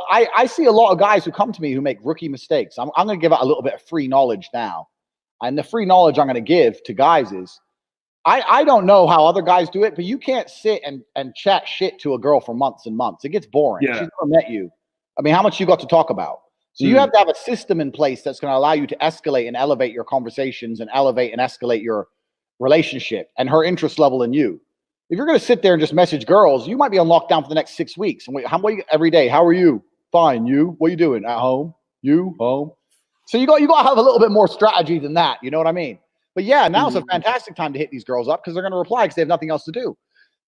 I see a lot of guys who come to me who make rookie mistakes. I'm going to give out a little bit of free knowledge now. And the free knowledge I'm going to give to guys is I don't know how other guys do it, but you can't sit and chat shit to a girl for months and months. It gets boring. Yeah. She's never met you. I mean, how much you got to talk about? So you have to have a system in place that's going to allow you to escalate and elevate your conversations and elevate and escalate your relationship and her interest level in you. If you're going to sit there and just message girls, you might be on lockdown for the next 6 weeks. And wait, every day? How are you? Fine. You? What are you doing? At home? You? Home? So you got to have a little bit more strategy than that. You know what I mean? But yeah, now's a fantastic time to hit these girls up because they're going to reply because they have nothing else to do.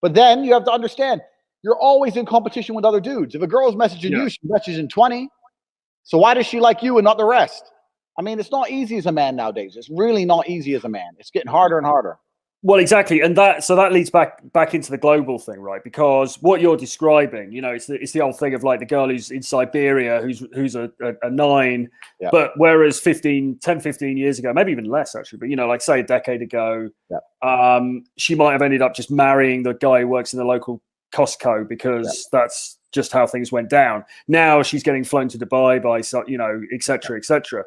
But then you have to understand, you're always in competition with other dudes. If a girl's messaging you, she's messaging 20. So why does she like you and not the rest? I mean, it's not easy as a man nowadays. It's really not easy as a man. It's getting harder and harder. Well, exactly, and that leads back into the global thing, right? Because what you're describing, you know, it's the old thing of like the girl who's in Siberia who's a 9, but whereas 10, 15 years ago, maybe even less actually, but you know, like say a decade ago, she might have ended up just marrying the guy who works in the local Costco because that's just how things went down. Now she's getting flown to Dubai by, you know, et cetera, et cetera.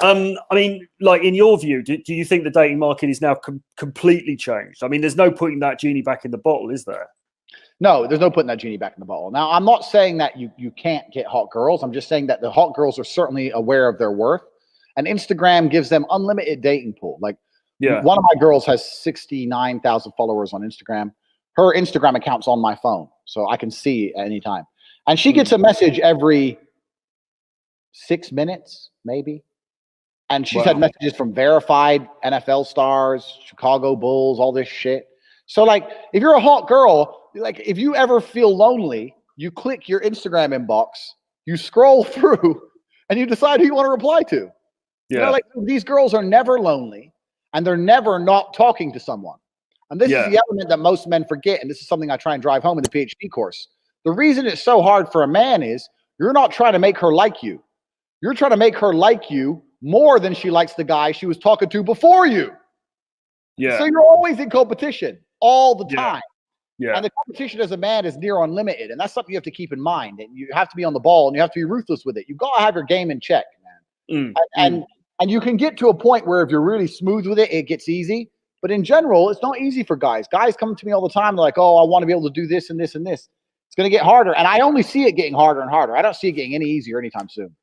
I mean, like in your view, do you think the dating market is now completely changed? I mean, there's no putting that genie back in the bottle, is there? No, there's no putting that genie back in the bottle. Now, I'm not saying that you can't get hot girls. I'm just saying that the hot girls are certainly aware of their worth. And Instagram gives them unlimited dating pool. Like one of my girls has 69,000 followers on Instagram. Her Instagram account's on my phone, so I can see it at any time. And she gets a message every 6 minutes, maybe. And she's had messages from verified NFL stars, Chicago Bulls, all this shit. So, like, if you're a hot girl, like, if you ever feel lonely, you click your Instagram inbox, you scroll through, and you decide who you want to reply to. Yeah. You know, like, these girls are never lonely, and they're never not talking to someone. And this is the element that most men forget, and this is something I try and drive home in the PhD course. The reason it's so hard for a man is you're not trying to make her like you. You're trying to make her like you more than she likes the guy she was talking to before you. Yeah. So you're always in competition all the time. Yeah. And the competition as a man is near unlimited. And that's something you have to keep in mind. And you have to be on the ball and you have to be ruthless with it. You've got to have your game in check, man. And you can get to a point where if you're really smooth with it, it gets easy. But in general, it's not easy for guys. Guys come to me all the time. They're like, oh, I want to be able to do this and this and this. It's going to get harder. And I only see it getting harder and harder. I don't see it getting any easier anytime soon.